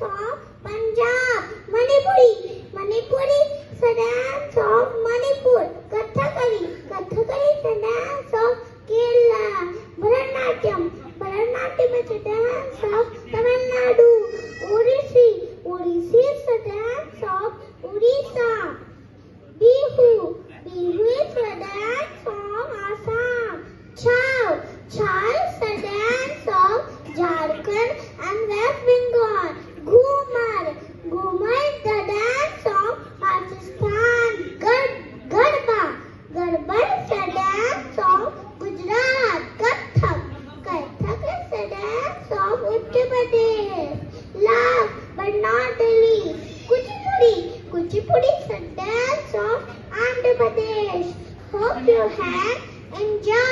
of Punjab. Manipuri is the dance of Manipur. Kathakali is the dance of Kerala. Bharatanatyam is the dance of Tamil Nadu. Odissi is the dance of Odisha. Bihu is the dance of Assam. Chow is the dance of Jharkhand and West Bengal. Ghumar is the dance of Pakistan. Garba is the dance of Gujarat. Kathak is the dance of Uttar Pradesh. Last but not least, Kuchipudi is the dance of Andhra Pradesh. Hope you have enjoyed.